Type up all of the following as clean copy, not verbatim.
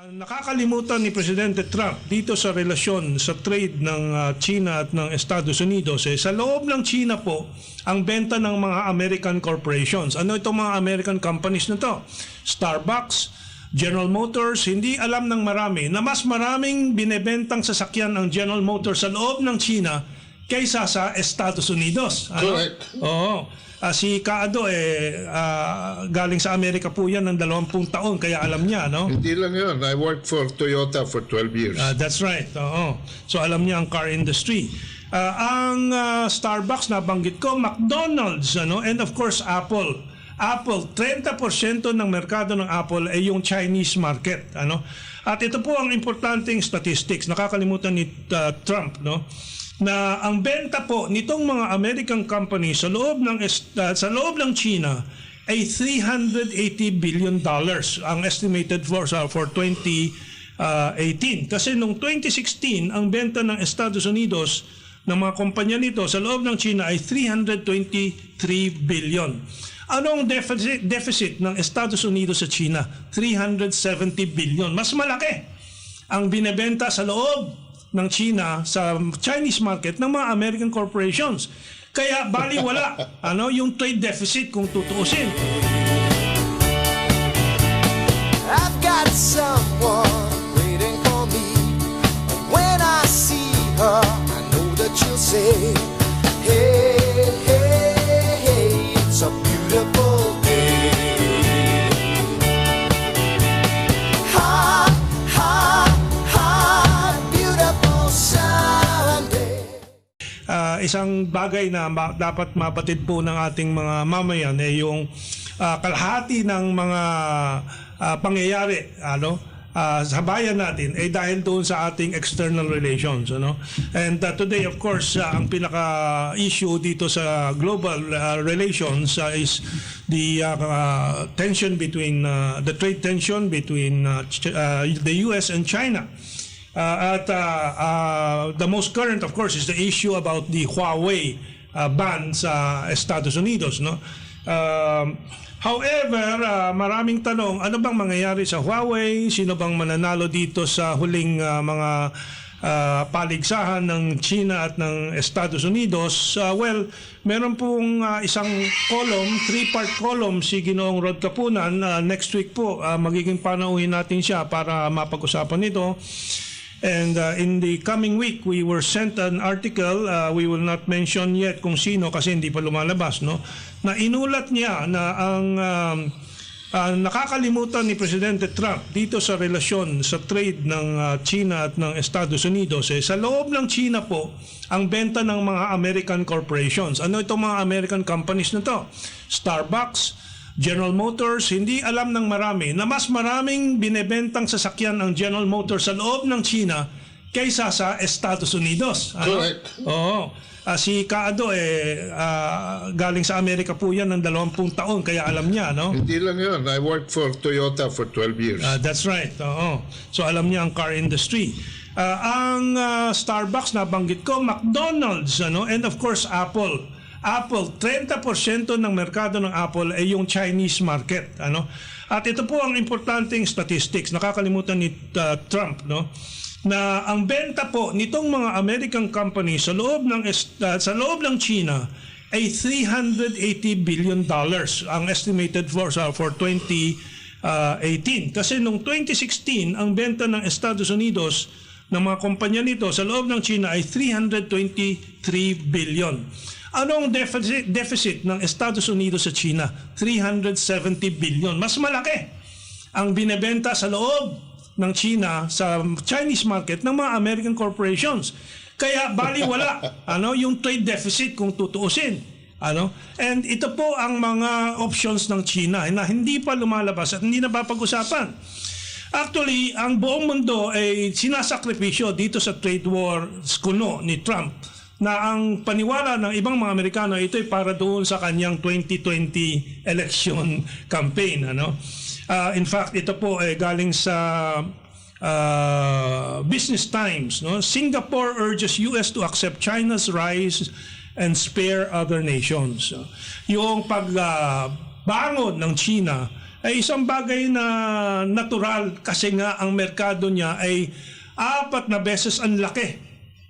Nakakalimutan ni Presidente Trump dito sa relasyon sa trade ng China at ng Estados Unidos. Sa loob ng China po, ang benta ng mga American corporations. Ano itong mga American companies na to? Starbucks, General Motors, hindi alam ng marami na mas maraming binebentang sasakyan ng General Motors sa loob ng China kaysa sa Estados Unidos. Correct. Oo. Si Kaado galing sa Amerika po yan ng 20 taon kaya alam niya, no? Hindi lang yun. I worked for Toyota for 12 years. That's right. Oo. So alam niya ang car industry. Ang Starbucks nabanggit ko, McDonald's, and of course Apple. Apple, 30% ng merkado ng Apple ay yung Chinese market, At ito po ang importanteng statistics, nakakalimutan ni Trump, na ang benta po nitong mga American companies sa loob ng China ay $380 billion ang estimated for 2018. Kasi noong 2016 ang benta ng Estados Unidos ng mga kumpanya nito sa loob ng China ay 323 billion. Anong deficit ng Estados Unidos sa China? 370 billion. Mas malaki ang binebenta sa loob ng China sa Chinese market ng mga American corporations. Kaya baliwala yung trade deficit kung tutuusin. I've got someone waiting for me. When I see her, I know that she'll say, hey, hey, hey, it's a beautiful day. Isang bagay na dapat mapatid po ng ating mga mamayan ay yung kalahati ng mga pangyayari sa bayan natin ay dahil doon sa ating external relations. And today, of course, ang pinaka-issue dito sa global relations is the tension between the trade tension between the US and China. The most current, of course, is the issue about the Huawei ban sa Estados Unidos. However, maraming tanong, ano bang mangyayari sa Huawei? Sino bang mananalo dito sa huling mga paligsahan ng China at ng Estados Unidos? Well, meron pong isang column, 3-part column si Ginoong Rod Kapunan. Next week po, magiging panauhin natin siya para mapag-usapan ito. And in the coming week, we were sent an article, we will not mention yet kung sino kasi hindi pa lumalabas, na inulat niya na ang nakakalimutan ni Presidente Trump dito sa relasyon sa trade ng China at ng Estados Unidos. Sa loob ng China po, ang benta ng mga American corporations. Ano itong mga American companies na to? Starbucks, General Motors, hindi alam ng marami na mas maraming binebentang sasakyan ng General Motors sa loob ng China kaysa sa Estados Unidos. Correct. Oo. Si Kaado galing sa Amerika po yan ng 20 taon kaya alam niya, Hindi lang yun. I worked for Toyota for 12 years. That's right. Oo. So alam niya ang car industry. Ang Starbucks nabanggit ko, McDonald's, and of course Apple. Apple, 30% ng merkado ng Apple ay yung Chinese market, At ito po ang importanteng statistics, nakakalimutan ni Trump, na ang benta po nitong mga American companies sa loob ng China ay $380 billion ang estimated for 2018. Kasi noong 2016 ang benta ng Estados Unidos ng mga kumpanya nito sa loob ng China ay 323 billion. Anong deficit ng Estados Unidos sa China? 370 billion. Mas malaki ang binebenta sa loob ng China sa Chinese market ng mga American corporations. Kaya baliwala yung trade deficit kung tutuusin. And ito po ang mga options ng China na hindi pa lumalabas at hindi na papag-usapan. Actually, ang buong mundo ay sinasakripisyo dito sa trade war kuno ni Trump na ang paniwala ng ibang mga Amerikano ito ay para doon sa kanyang 2020 election campaign. In fact, ito po ay galing sa Business Times. Singapore urges US to accept China's rise and spare other nations. Yung pagbangon ng China ay isang bagay na natural kasi nga ang merkado niya ay 4 na beses ang laki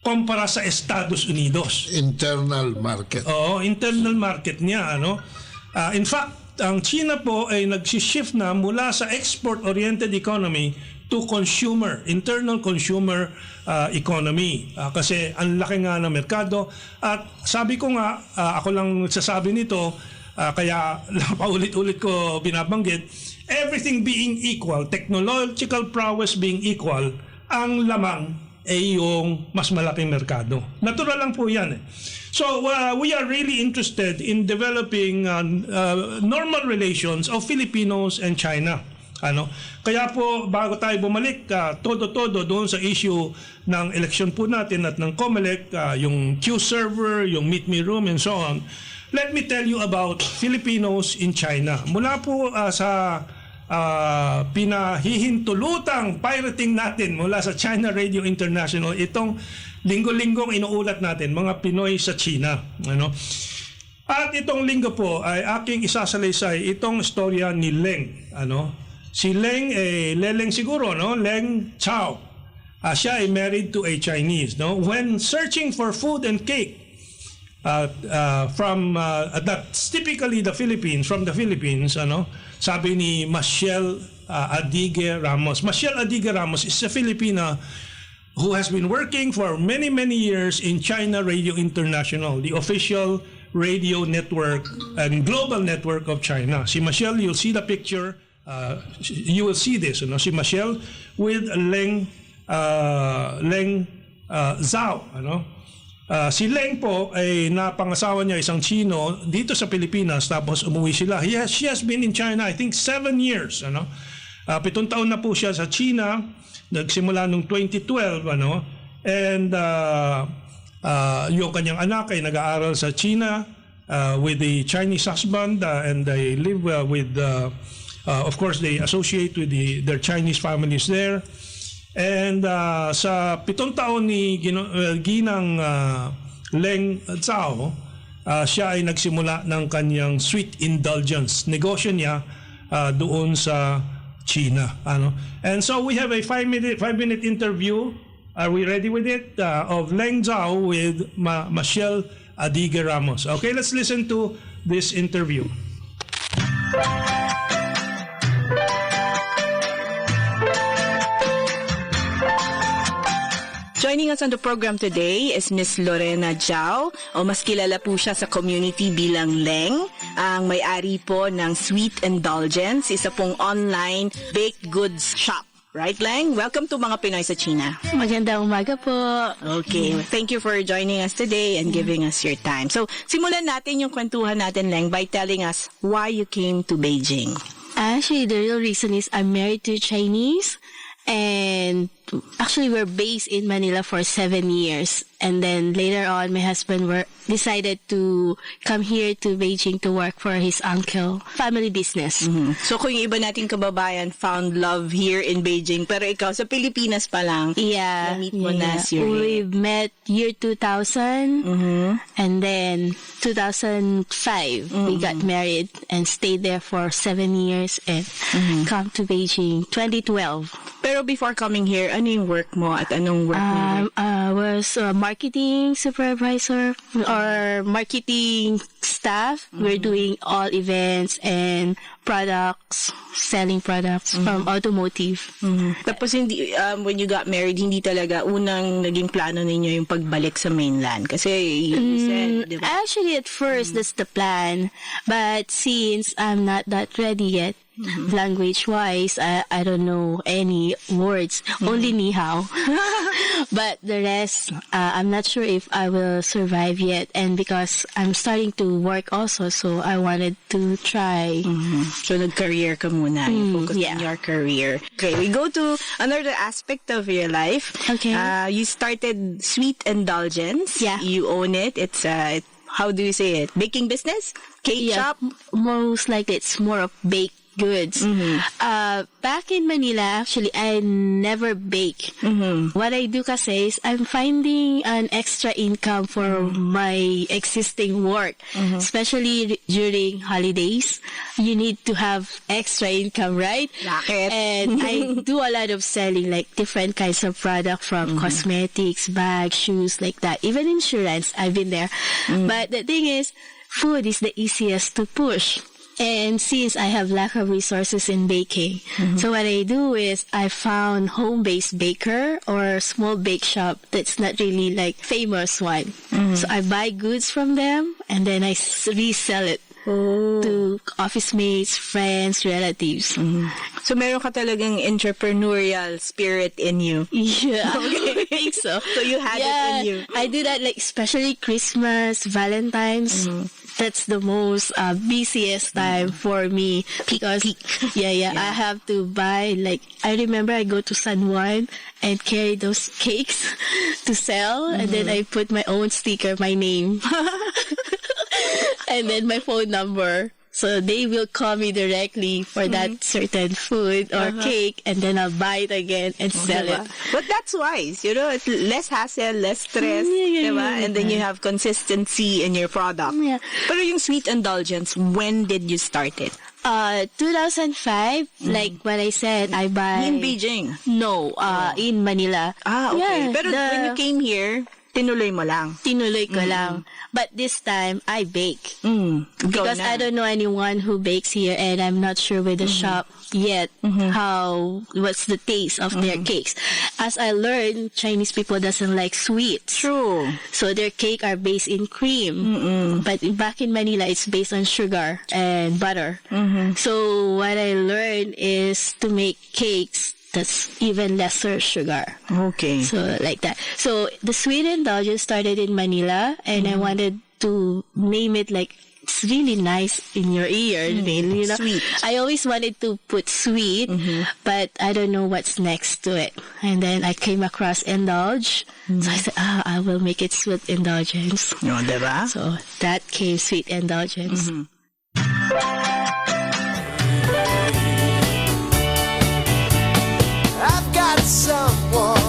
kumpara sa Estados Unidos. Internal market. Oo, internal market niya. In fact, ang China po ay nag-shift na mula sa export-oriented economy to internal consumer economy. Kasi ang laki nga ng merkado. At sabi ko nga, ako lang sasabi nito, kaya paulit-ulit ko binabanggit, everything being equal, technological prowess being equal, ang lamang ay yung mas malaking merkado. Natural lang po yan. So we are really interested in developing normal relations of Filipinos and China. Kaya po bago tayo bumalik todo doon sa issue ng eleksyon po natin at ng COMELEC, yung Q server, yung Meet Me Room and so on. Let me tell you about Filipinos in China. Mula po sa pinahihintulutang pirating natin mula sa China Radio International, itong linggo-linggong inuulat natin, mga Pinoy sa China. At itong linggo po ay aking isasalaysay itong istorya ni Leng. Si Leng, Leleng siguro, Leng Chao. Siya ay married to a Chinese. When searching for food and cake, that's typically the Philippines, from the Philippines, sabi ni Michelle Adige Ramos. Michelle Adige Ramos is a Filipina who has been working for many years in China Radio International, the official radio network and global network of China. Si Michelle, you'll see the picture, you will see this, si Michelle with Leng Zhao, si Leng po ay napangasawa niya isang Chino dito sa Pilipinas, tapos umuwi sila. She has been in China I think 7 years. 7 taon na po siya sa China, nagsimula nung 2012, and yung kanyang anak ay nag-aaral sa China with the Chinese husband, and they live with of course they associate with their Chinese families there. And sa 7 taon ni Ginang Leng Zhao, siya ay nagsimula ng kanyang sweet indulgence. Negosyo niya doon sa China. And so we have a 5-minute interview. Are we ready with it? Of Leng Zhao with Michelle Adige Ramos. Okay, let's listen to this interview. Joining us on the program today is Miss Lorena Zhao, o mas kilala po siya sa community bilang Leng, ang may-ari po ng Sweet Indulgence, isa pong online baked goods shop. Right, Leng? Welcome to Mga Pinoy sa China. Magandang umaga po. Okay. Thank you for joining us today and giving us your time. So, simulan natin yung kwentuhan natin, Leng, by telling us why you came to Beijing. Actually, the real reason is I'm married to Chinese, and actually we're based in Manila for 7 years. And then later on, my husband decided to come here to Beijing to work for his uncle. Family business. Mm-hmm. So kung yung iba nating kababayan found love here in Beijing, pero ikaw sa Pilipinas pa lang, na-meet mo na si Ray. We met year 2000, and then 2005, we got married and stayed there for 7 years and come to Beijing 2012. Pero before coming here, ano yung work mo at anong work mo? I was a marketing supervisor or marketing staff. We're doing all events and products, selling products from automotive. Tapos hindi, when you got married, hindi talaga unang naging plano ninyo yung pagbalik sa mainland. Kasi you said, diba? Actually, at first, that's the plan. But since I'm not that ready yet, language-wise, I don't know any words. Only ni hao. But the rest, I'm not sure if I will survive yet. And because I'm starting to work also, so I wanted to try. So, nag-career ka muna. You focus on your career. Okay, we go to another aspect of your life. Okay. You started Sweet Indulgence. Yeah. You own it. It's, how do you say it? Baking business? Cake shop? Most likely, it's more of bake goods. Back in Manila, actually, I never bake. What I do kasi is I'm finding an extra income for my existing work, especially during holidays. You need to have extra income, right? Bakit? And I do a lot of selling, like different kinds of product from cosmetics, bags, shoes, like that. Even insurance, I've been there. But the thing is, food is the easiest to push. And since I have lack of resources in baking, so what I do is I found home-based baker or small bake shop that's not really like famous one. So I buy goods from them and then I resell it to office mates, friends, relatives. So meron ka talagang entrepreneurial spirit in you. Yeah, I think so. So you had it in you. I do that like especially Christmas, Valentine's. That's the most busiest time for me because I have to buy, like, I remember I go to San Juan and carry those cakes to sell and then I put my own sticker, my name and then my phone number. So they will call me directly for that certain food or cake, and then I'll buy it again and sell it. But that's wise, you know, it's less hassle, less stress, and then you have consistency in your product. Yeah. Pero yung sweet indulgence, when did you start it? 2005, like what I said, I buy... In Beijing? No, in Manila. Ah, okay. Yeah, Pero when you came here, tinuloy mo lang. Tinuloy ko lang. But this time, I bake. Because I don't know anyone who bakes here and I'm not sure with the shop yet what's the taste of their cakes. As I learned, Chinese people doesn't like sweets. True. So their cake are based in cream. But back in Manila, it's based on sugar and butter. So what I learned is to make cakes that's even lesser sugar. Okay. So like that. So the sweet indulgence started in Manila and I wanted to name it like it's really nice in your ear, you know. Sweet. I always wanted to put sweet, but I don't know what's next to it. And then I came across indulge. So I said, I will make it sweet indulgence. No, diba? So that came sweet indulgence. I've got someone